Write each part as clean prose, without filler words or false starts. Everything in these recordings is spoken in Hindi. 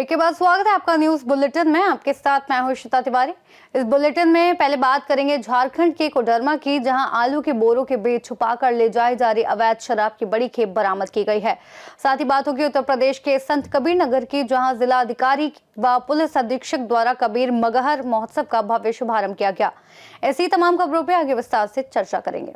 ब्रेक के बाद स्वागत है आपका न्यूज बुलेटिन में। आपके साथ मैं हूं श्वेता तिवारी। इस बुलेटिन में पहले बात करेंगे झारखंड के कोडरमा की, जहां आलू के बोरों के बीच छुपाकर ले जाई जा रही अवैध शराब की बड़ी खेप बरामद की गई है। साथ ही बात होगी उत्तर प्रदेश के संत कबीर नगर की, जहां जिला अधिकारी व पुलिस अधीक्षक द्वारा कबीर मगहर महोत्सव का भव्य शुभारंभ किया गया। ऐसी तमाम खबरों पर आगे विस्तार से चर्चा करेंगे।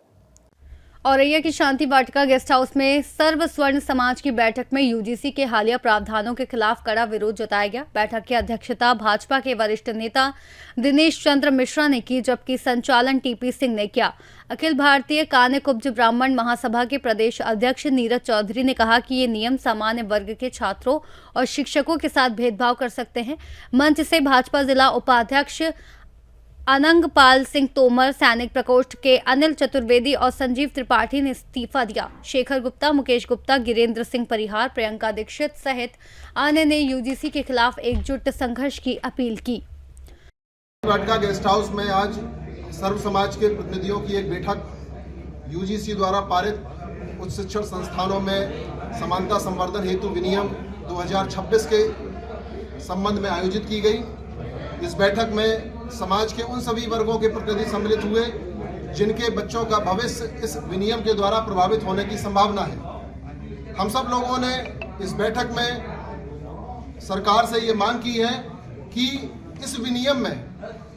औरैया की शांति वाटिका गेस्ट हाउस में सर्व स्वर्ण समाज की बैठक में यूजीसी के हालिया प्रावधानों के खिलाफ कड़ा विरोध जताया गया। बैठक की अध्यक्षता भाजपा के वरिष्ठ नेता दिनेश चंद्र मिश्रा ने की, जबकि संचालन टीपी सिंह ने किया। अखिल भारतीय कान्य कुब्ज ब्राह्मण महासभा के प्रदेश अध्यक्ष नीरज चौधरी ने कहा कि ये नियम सामान्य वर्ग के छात्रों और शिक्षकों के साथ भेदभाव कर सकते हैं। मंच से भाजपा जिला उपाध्यक्ष अनंगपाल सिंह तोमर, सैनिक प्रकोष्ठ के अनिल चतुर्वेदी और संजीव त्रिपाठी ने इस्तीफा दिया। शेखर गुप्ता, मुकेश गुप्ता, गिरेंद्र सिंह परिहार, प्रियंका दीक्षित सहित अन्य ने यूजीसी के खिलाफ एकजुट संघर्ष की अपील की। वाटिका गेस्ट हाउस में आज सर्व समाज के प्रतिनिधियों की एक बैठक यूजीसी द्वारा पारित उच्च शिक्षण संस्थानों में समानता संवर्धन हेतु विनियम 2026 के संबंध में आयोजित की गई। इस बैठक में समाज के उन सभी वर्गों के प्रतिनिधि सम्मिलित हुए जिनके बच्चों का भविष्य इस विनियम के द्वारा प्रभावित होने की संभावना है। हम सब लोगों ने इस बैठक में सरकार से ये मांग की है कि इस विनियम में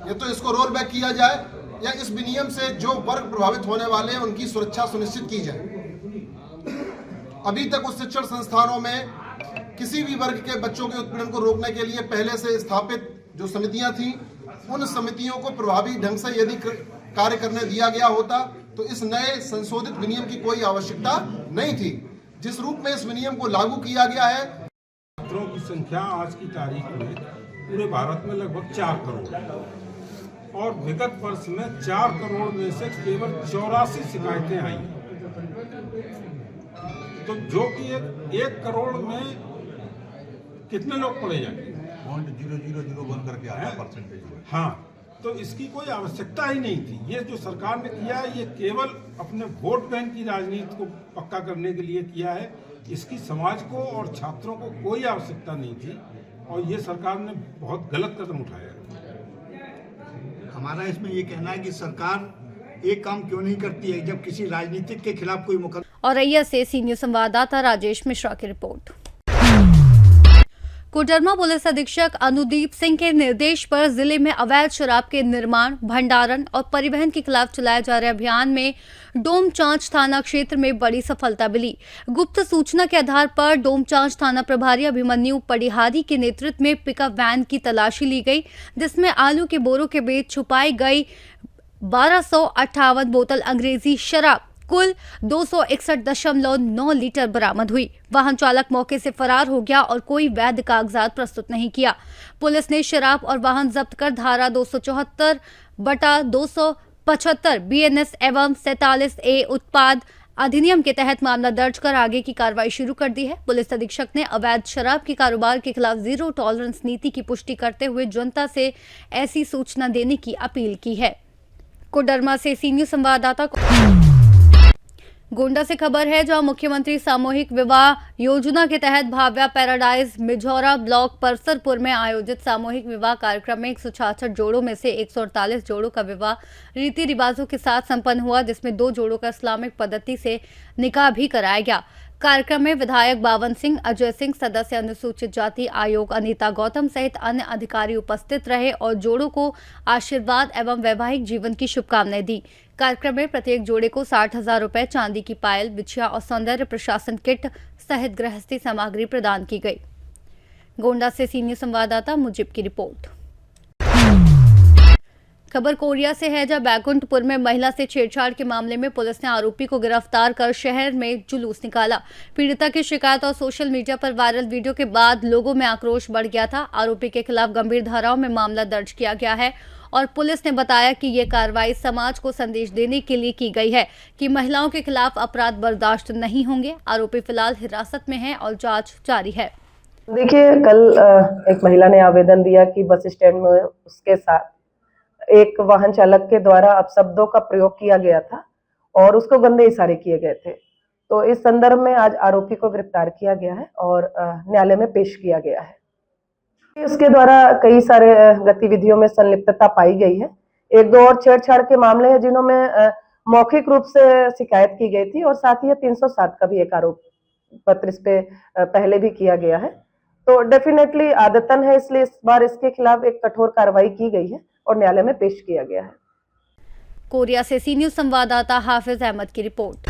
या तो इसको रोल बैक किया जाए या इस विनियम से जो वर्ग प्रभावित होने वाले हैं उनकी सुरक्षा सुनिश्चित की जाए। अभी तक उच्च शिक्षण संस्थानों में किसी भी वर्ग के बच्चों के उत्पीड़न को रोकने के लिए पहले से स्थापित जो समितियां थी, उन समितियों को प्रभावी ढंग से यदि कार्य करने दिया गया होता तो इस नए संशोधित विनियम की कोई आवश्यकता नहीं थी। जिस रूप में इस विनियम को लागू किया गया है, छात्रों की संख्या आज की तारीख में पूरे भारत में लगभग 4 करोड़ और विगत वर्ष में 4 करोड़ में से केवल 84 शिकायतें आई। तो जो कि एक करोड़ में कितने लोग पढ़े जाएंगे? 0.0001 करके आया परसेंटेज। हाँ, तो इसकी कोई आवश्यकता ही नहीं थी। ये जो सरकार ने किया है ये केवल अपने वोट बैंक की राजनीति को पक्का करने के लिए किया है। इसकी समाज को और छात्रों को कोई आवश्यकता नहीं थी और ये सरकार ने बहुत गलत कदम उठाया है। हमारा इसमें ये कहना है कि सरकार एक काम क्यों नहीं करती है जब किसी राजनीतिक के खिलाफ कोई मुकदमा। औरैया से सीनियर संवाददाता राजेश मिश्रा की रिपोर्ट। कोडरमा पुलिस अधीक्षक अनुदीप सिंह के निर्देश पर जिले में अवैध शराब के निर्माण, भंडारण और परिवहन के खिलाफ चलाए जा रहे अभियान में डोमचांच थाना क्षेत्र में बड़ी सफलता मिली। गुप्त सूचना के आधार पर डोमचांच थाना प्रभारी अभिमन्यु पडिहारी के नेतृत्व में पिकअप वैन की तलाशी ली गई, जिसमें आलू के बोरों के बीच छुपाई गई 1258 बोतल अंग्रेजी शराब कुल 261.9 लीटर बरामद हुई। वाहन चालक मौके से फरार हो गया और कोई वैध कागजात प्रस्तुत नहीं किया। पुलिस ने शराब और वाहन जब्त कर धारा 274/275 बीएनएस एवं 47A उत्पाद अधिनियम के तहत मामला दर्ज कर आगे की कार्रवाई शुरू कर दी है। पुलिस अधीक्षक ने अवैध शराब के कारोबार के खिलाफ जीरो टॉलरेंस नीति की पुष्टि करते हुए जनता से ऐसी सूचना देने की अपील की है। कोडरमा से सीनियर संवाददाता गोंडा से खबर है, जहां मुख्यमंत्री सामूहिक विवाह योजना के तहत भाव्या पैराडाइज मिझौरा ब्लॉक परसरपुर में आयोजित सामूहिक विवाह कार्यक्रम में 166 जोड़ों में से 148 जोड़ों का विवाह रीति रिवाजों के साथ संपन्न हुआ, जिसमें 2 जोड़ों का इस्लामिक पद्धति से निकाह भी कराया गया। कार्यक्रम में विधायक बावन सिंह, अजय सिंह, सदस्य अनुसूचित जाति आयोग अनीता गौतम सहित अन्य अधिकारी उपस्थित रहे और जोड़ों को आशीर्वाद एवं वैवाहिक जीवन की शुभकामनाएं दी। कार्यक्रम में प्रत्येक जोड़े को 60,000 रुपए, चांदी की पायल, बिछिया और सौंदर्य प्रशासन किट सहित गृहस्थी सामग्री प्रदान की गई। गोंडा से सीनियर संवाददाता मुजिब की रिपोर्ट। खबर कोरिया से है, जहां बैकुंठपुर में महिला से छेड़छाड़ के मामले में पुलिस ने आरोपी को गिरफ्तार कर शहर में जुलूस निकाला। पीड़िता की शिकायत और सोशल मीडिया पर वायरल वीडियो के बाद लोगों में आक्रोश बढ़ गया था। आरोपी के खिलाफ गंभीर धाराओं में मामला दर्ज किया गया है और पुलिस ने बताया कि ये कार्रवाई समाज को संदेश देने के लिए की गई है कि महिलाओं के खिलाफ अपराध बर्दाश्त नहीं होंगे। आरोपी फिलहाल हिरासत में है और जाँच जारी है। देखिए, कल एक महिला ने आवेदन दिया कि बस स्टैंड में उसके साथ एक वाहन चालक के द्वारा अपशब्दों का प्रयोग किया गया था और उसको गंदे इशारे किए गए थे। तो इस संदर्भ में आज आरोपी को गिरफ्तार किया गया है और न्यायालय में पेश किया गया है। उसके द्वारा कई सारे गतिविधियों में संलिप्तता पाई गई है। एक दो और छेड़छाड़ के मामले हैं जिन्हों में मौखिक रूप से शिकायत की गई थी और साथ ही 307 का भी एक आरोप पत्र इस पे पहले भी किया गया है। तो डेफिनेटली आदतन है, इसलिए इस बार इसके खिलाफ एक कठोर कार्रवाई की गई है और न्यायालय में पेश किया गया है। कोरिया से सी न्यूज संवाददाता हाफिज अहमद की रिपोर्ट।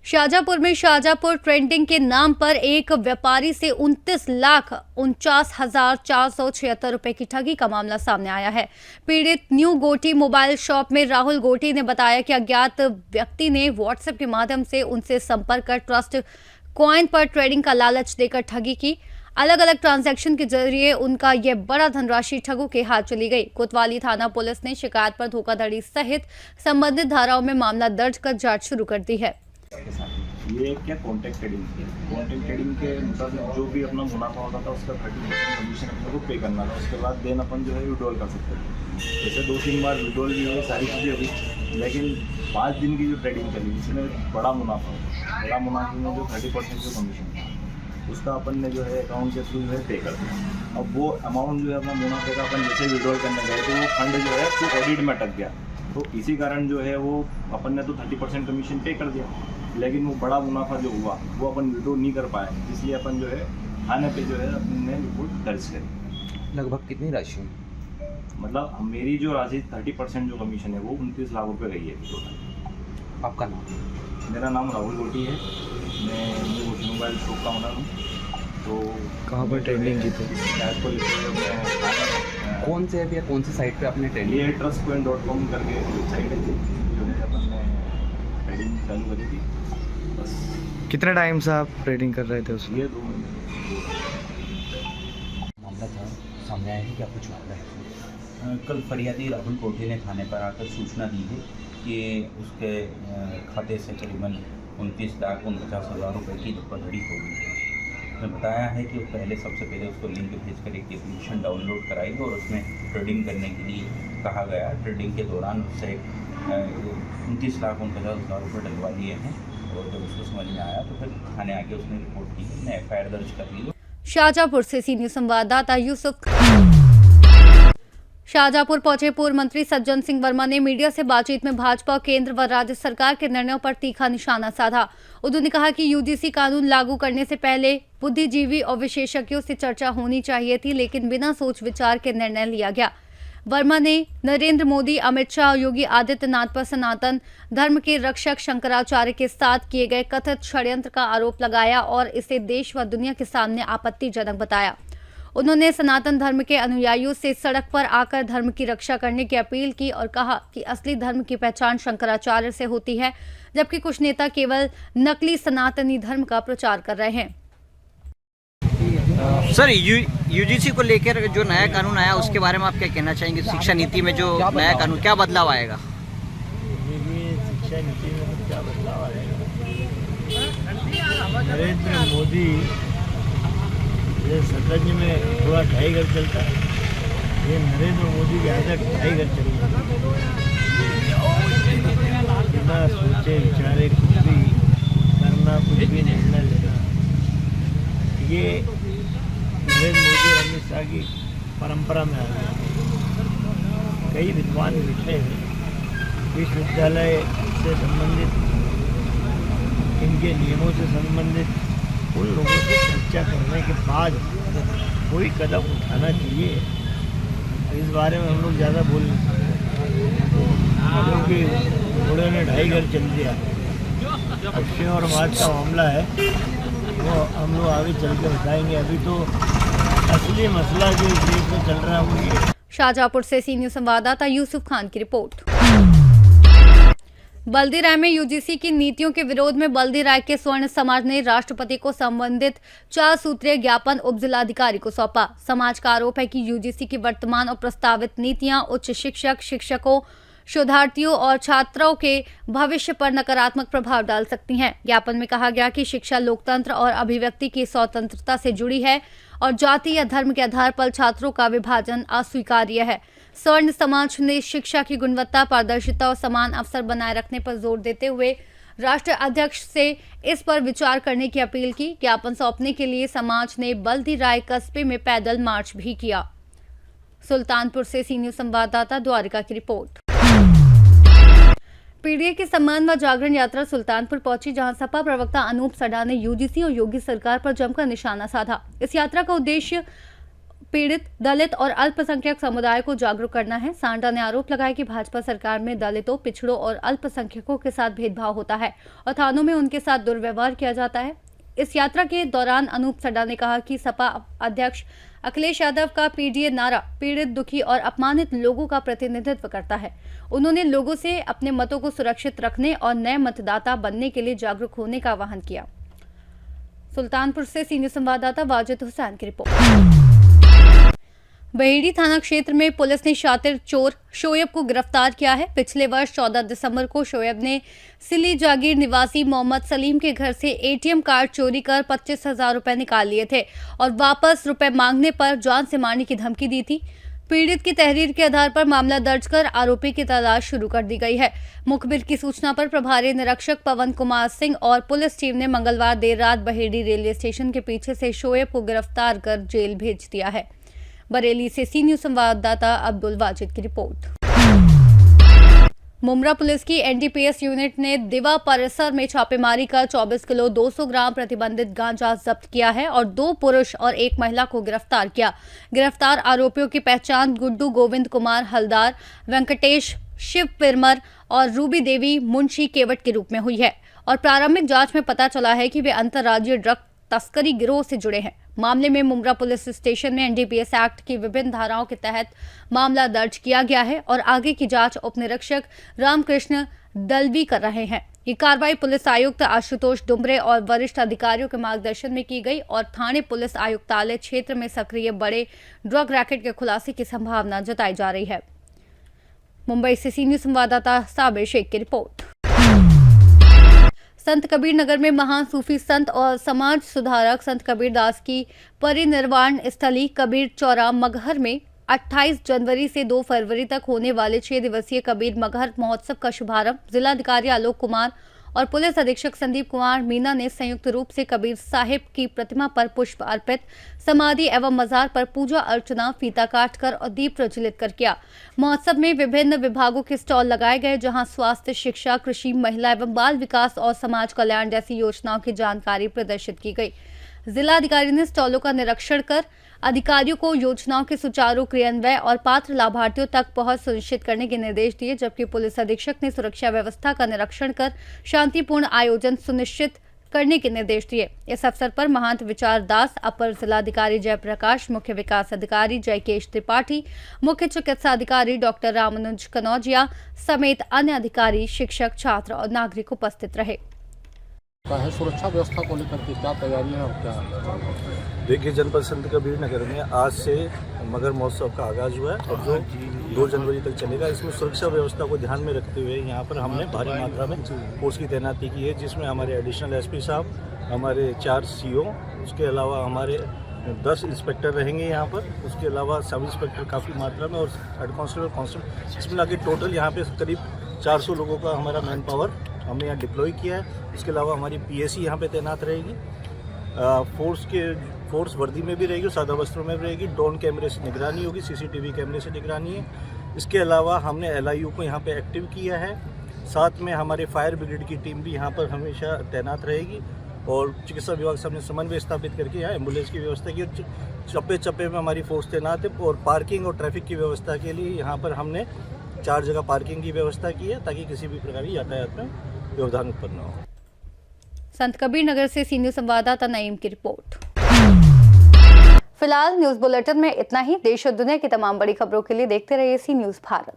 शाहजहांपुर में शाहजहांपुर ट्रेंडिंग के नाम पर एक व्यापारी से 29,49,476 रुपए की ठगी का मामला सामने आया है। पीड़ित न्यू गोटी मोबाइल शॉप में राहुल गोटी ने बताया कि अज्ञात व्यक्ति ने व्हाट्सएप के माध्यम से उनसे संपर्क कर ट्रस्ट कॉइन पर ट्रेडिंग का लालच देकर ठगी की। अलग अलग ट्रांजैक्शन के जरिए उनका यह बड़ा धनराशि ठगों के हाथ चली गई। कोतवाली थाना पुलिस ने शिकायत पर धोखाधड़ी सहित संबंधित धाराओं में मामला दर्ज कर जांच शुरू कर दी है। ये क्या कॉन्टैक्ट ट्रेडिंग के मुताबिक जो भी अपना मुनाफा होता था उसका 30% कमीशन अपने को पे करना था। उसके बाद देन अपन जो है विड्रॉल कर सकते थे। जैसे 2-3 बार विड्रॉल भी हुई, सारी चीज़ें हुई, लेकिन 5 दिन की जो ट्रेडिंग चली जिसमें बड़ा मुनाफा में जो 30% जो कमीशन था उसका अपन ने जो है अकाउंट के थ्रू जो है पे कर दिया। अब वो अमाउंट जो है अपना मुनाफे का अपन जैसे विड्रॉल करने गए तो वो फंड जो है तो ऑडिट में अटक गया। तो इसी कारण जो है वो अपन ने तो 30% कमीशन पे कर दिया, लेकिन वो बड़ा मुनाफा जो हुआ वो अपन विड्रॉ नहीं कर पाए, इसलिए अपन जो है थाने पे जो है अपने रिपोर्ट दर्ज करी। लगभग कितनी राशि? मतलब मेरी जो राशि 30% जो कमीशन है वो 29 लाख रुपये गई है टोटल। आपका नाम? मेरा नाम राहुल गोटी है, मैं न्यू गोटी मोबाइल शॉप का ओनर हूँ। तो कहाँ पर ट्रेडिंग की थी? को लेकर कौन से ऐप या कौन सी साइट पे आपने ट्रेडिंग? ये trustcoin.com करके वेबसाइट है जो है अपन ने ट्रेडिंग चालू करी थी। बस कितने टाइम से आप ट्रेडिंग कर रहे थे उसमें? ये 2 महीने मामला था सामने आया है कि आपको मामला है? कल फरियादी राहुल कोठी ने थाने पर आकर सूचना दी है कि उसके खाते से करीबन 29,49,000 रुपये की धोखाधड़ी हो गई है। उसने बताया है कि पहले सबसे पहले उसको लिंक भेजकर एक एप्लीकेशन डाउनलोड कराई और उसमें ट्रेडिंग करने के लिए कहा गया। ट्रेडिंग के दौरान उससे 29,49,000 रुपये डलवा लिए हैं और जब उसको समझ में आया तो फिर थाने आके उसने रिपोर्ट की, उसने FIR दर्ज कर ली। शाहजहांपुर से सी न्यूज संवाददाता यूसुफ। शाहजहांपुर पहुंचे पूर्व मंत्री सज्जन सिंह वर्मा ने मीडिया से बातचीत में भाजपा केंद्र व राज्य सरकार के निर्णयों पर तीखा निशाना साधा। उन्होंने कहा कि यूजीसी कानून लागू करने से पहले बुद्धिजीवी और विशेषज्ञों से चर्चा होनी चाहिए थी, लेकिन बिना सोच विचार के निर्णय लिया गया। वर्मा ने नरेंद्र मोदी, अमित शाह और योगी आदित्यनाथ पर सनातन धर्म के रक्षक शंकराचार्य के साथ किए गए कथित षड्यंत्र का आरोप लगाया और इसे देश व दुनिया के सामने आपत्तिजनक बताया। उन्होंने सनातन धर्म के अनुयायियों से सड़क पर आकर धर्म की रक्षा करने की अपील की और कहा कि असली धर्म की पहचान शंकराचार्य से होती है, जबकि कुछ नेता केवल नकली सनातनी धर्म का प्रचार कर रहे हैं। सर, यूजीसी को लेकर जो नया कानून आया उसके बारे में आप क्या कहना चाहेंगे? शिक्षा नीति में जो नया कानून, क्या बदलाव आएगा? शिक्षा नीति में क्या बदलाव आएगा? नरेंद्र मोदी ये सतरंज में थोड़ा ढाई घर चलता है, ये नरेंद्र मोदी के आदत ढाई घर चल रहा है। बिना सोचे विचारे कुछ भी करना, कुछ भी निर्णय लेना, ये नरेंद्र मोदी और अमित शाह की परंपरा में आ गया। कई विद्वान बैठे हैं विश्वविद्यालय से संबंधित, इनके नियमों से संबंधित, उन लोगों से चर्चा करने के बाद कोई कदम उठाना चाहिए। इस बारे में हम लोग ज़्यादा बोल नहीं सकते क्योंकि घोड़े ने ढाई घर चल दिया। अक्षय और मार्च का मामला है, वो हम लोग आगे चल के बताएंगे। अभी तो असली मसला जो इस देश में चल रहा है वो ये। शाहजहांपुर से सी न्यूज संवाददाता यूसुफ खान की रिपोर्ट। बल्दी राय में यूजीसी की नीतियों के विरोध में बल्दी राय के स्वर्ण समाज ने राष्ट्रपति को संबंधित 4 सूत्रीय ज्ञापन उप जिलाधिकारी को सौंपा। समाज का आरोप है कि यूजीसी की वर्तमान और प्रस्तावित नीतियां उच्च शिक्षक, शिक्षकों, शोधार्थियों और छात्रों के भविष्य पर नकारात्मक प्रभाव डाल सकती हैं। ज्ञापन में कहा गया कि शिक्षा लोकतंत्र और अभिव्यक्ति की स्वतंत्रता से जुड़ी है और जाति या धर्म के आधार पर छात्रों का विभाजन अस्वीकार्य है। स्वर्ण समाज ने शिक्षा की गुणवत्ता, पारदर्शिता और समान अवसर बनाए रखने पर जोर देते हुए राष्ट्रीय अध्यक्ष से इस पर विचार करने की अपील की। ज्ञापन सौंपने के लिए समाज ने बल्दी राय कस्बे में पैदल मार्च भी किया। सुल्तानपुर से सी न्यूज संवाददाता द्वारिका की रिपोर्ट। पीडीए के सम्मान व जागरण यात्रा सुल्तानपुर पहुंची, जहां सपा प्रवक्ता अनूप सडा ने यूजीसी और योगी सरकार पर जमकर निशाना साधा। इस यात्रा का उद्देश्य पीड़ित, दलित और अल्पसंख्यक समुदाय को जागरूक करना है। सांडा ने आरोप लगाया कि भाजपा सरकार में दलितों, पिछड़ों और अल्पसंख्यकों के साथ भेदभाव होता है और थानों में उनके साथ दुर्व्यवहार किया जाता है। इस यात्रा के दौरान अनूप सडा ने कहा कि सपा अध्यक्ष अखिलेश यादव का पीडीए नारा पीड़ित, दुखी और अपमानित लोगों का प्रतिनिधित्व करता है। उन्होंने लोगों से अपने मतों को सुरक्षित रखने और नए मतदाता बनने के लिए जागरूक होने का आह्वान किया। सुल्तानपुर से सी न्यूज संवाददाता वाजिद हुसैन की रिपोर्ट। बहेड़ी थाना क्षेत्र में पुलिस ने शातिर चोर शोएब को गिरफ्तार किया है। पिछले वर्ष 14 दिसंबर को शोएब ने सिली जागीर निवासी मोहम्मद सलीम के घर से एटीएम कार्ड चोरी कर 25,000 रुपए निकाल लिए थे और वापस रुपए मांगने पर जान से मारने की धमकी दी थी। पीड़ित की तहरीर के आधार पर मामला दर्ज कर आरोपी की तलाश शुरू कर दी गई है। मुखबिर की सूचना पर प्रभारी निरीक्षक पवन कुमार सिंह और पुलिस टीम ने मंगलवार देर रात बहेड़ी रेलवे स्टेशन के पीछे से शोएब को गिरफ्तार कर जेल भेज दिया है। बरेली से सी न्यूज संवाददाता अब्दुल वाजिद की रिपोर्ट। मुमरा पुलिस की एनडीपीएस यूनिट ने दिवा परिसर में छापेमारी कर 24 किलो 200 ग्राम प्रतिबंधित गांजा जब्त किया है और 2 पुरुष और 1 महिला को गिरफ्तार किया। गिरफ्तार आरोपियों की पहचान गुड्डू गोविंद कुमार हलदार, वेंकटेश शिव पिरमर और रूबी देवी मुंशी केवट के रूप में हुई है और प्रारंभिक जांच में पता चला है कि वे अंतर्राज्यीय ड्रग तस्करी गिरोह से जुड़े हैं। मामले में मुमरा पुलिस स्टेशन में एनडीपीएस एक्ट की विभिन्न धाराओं के तहत मामला दर्ज किया गया है और आगे की जांच उप निरीक्षक रामकृष्ण दलवी कर रहे हैं। ये कार्रवाई पुलिस आयुक्त आशुतोष डुमरे और वरिष्ठ अधिकारियों के मार्गदर्शन में की गई और थाने पुलिस आयुक्तालय क्षेत्र में सक्रिय बड़े ड्रग रैकेट के खुलासे की संभावना जताई जा रही है। मुंबई से सी न्यूज संवाददाता साबिर शेख की रिपोर्ट। संत कबीर नगर में महान सूफी संत और समाज सुधारक संत कबीर दास की परिनिर्वाण स्थली कबीर चौरा मगहर में 28 जनवरी से 2 फरवरी तक होने वाले 6 दिवसीय कबीर मगहर महोत्सव का शुभारंभ जिलाधिकारी आलोक कुमार और पुलिस अधीक्षक संदीप कुमार मीना ने संयुक्त रूप से कबीर साहिब की प्रतिमा पर पुष्प अर्पित, समाधि एवं मजार पर पूजा अर्चना, फीता काटकर और दीप प्रज्वलित कर किया। महोत्सव में विभिन्न विभागों के स्टॉल लगाए गए, जहां स्वास्थ्य, शिक्षा, कृषि, महिला एवं बाल विकास और समाज कल्याण जैसी योजनाओं की जानकारी प्रदर्शित की गई। जिलाधिकारी ने स्टॉलों का निरीक्षण कर अधिकारियों को योजनाओं के सुचारू क्रियान्वयन और पात्र लाभार्थियों तक पहुंच सुनिश्चित करने के निर्देश दिए, जबकि पुलिस अधीक्षक ने सुरक्षा व्यवस्था का निरीक्षण कर शांतिपूर्ण आयोजन सुनिश्चित करने के निर्देश दिए। इस अवसर पर महंत विचार दास, अपर जिलाधिकारी जयप्रकाश, मुख्य विकास अधिकारी जयकेश त्रिपाठी, मुख्य चिकित्सा अधिकारी डॉक्टर रामानुज कनौजिया समेत अन्य अधिकारी, शिक्षक, छात्र और नागरिक उपस्थित रहे। सुरक्षा व्यवस्था को लेकर के क्या तैयारियां और क्या? देखिए, जनपद संत कबीर नगर में आज से मगर महोत्सव का आगाज हुआ है और जो 2 जनवरी तक चलेगा। इसमें सुरक्षा व्यवस्था को ध्यान में रखते हुए यहाँ पर हमने भारी मात्रा में फोर्स की तैनाती की है, जिसमें हमारे एडिशनल एसपी साहब, हमारे 4 सीओ, उसके अलावा हमारे 10 इंस्पेक्टर रहेंगे यहाँ पर, उसके अलावा सब इंस्पेक्टर काफ़ी मात्रा में और हेड कांस्टेबल, इसमें लगे टोटल यहाँ पे करीब 400 लोगों का हमारा मैन पावर हमने यहाँ डिप्लॉय किया है। उसके अलावा हमारी पीएसी यहाँ पे तैनात रहेगी। फोर्स वर्दी में भी रहेगी, सादा वस्त्रों में भी रहेगी। ड्रोन कैमरे से निगरानी होगी, सीसीटीवी कैमरे से निगरानी है। इसके अलावा हमने एलआईयू को यहाँ पे एक्टिव किया है। साथ में हमारे फायर ब्रिगेड की टीम भी यहाँ पर हमेशा तैनात रहेगी और चिकित्सा विभाग से हमने समन्वय स्थापित करके यहाँ एम्बुलेंस की व्यवस्था की। चप्पे चप्पे में हमारी फोर्स तैनात है और पार्किंग और ट्रैफिक की व्यवस्था के लिए यहाँ पर हमने 4 जगह पार्किंग की व्यवस्था की है, ताकि किसी भी प्रकार की यातायात में व्यवधान उत्पन्न हो। संत कबीर नगर से सी न्यूज संवाददाता नईम की रिपोर्ट। फिलहाल न्यूज बुलेटिन में इतना ही। देश और दुनिया की तमाम बड़ी खबरों के लिए देखते रहिए सी न्यूज भारत।